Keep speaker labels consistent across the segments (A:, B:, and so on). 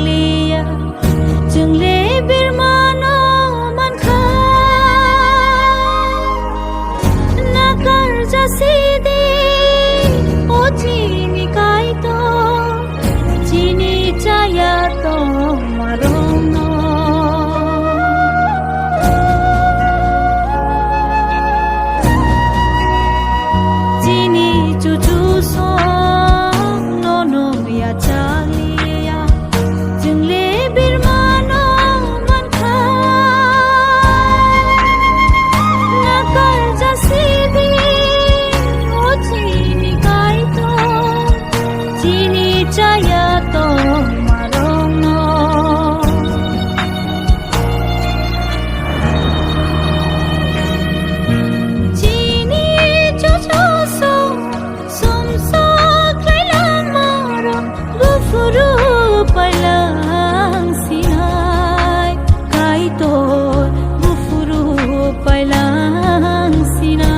A: liya jung le bir mano man kha na kar jasi de o chini kai to chini chaya to marong no chini chu chu so no no ya chaliya jung le bir mano man kha na kar jasi de o chini kai to chini chaya to marong no chini chu chu so som so klai la maro gufuru pailang sinai kai to gufuru pailang sinai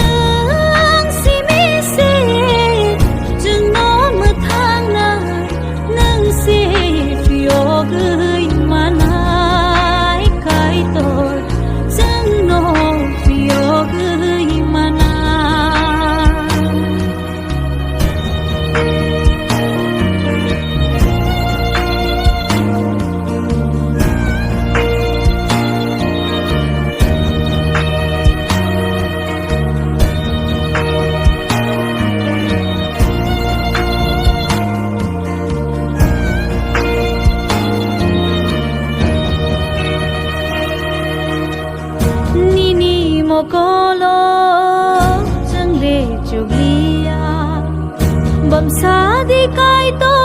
A: nang si me se jung no ma thang na nang se fio gơi manai kai to jung no fio gơi manai nini mokolo jung le chuglia bam sa di kai to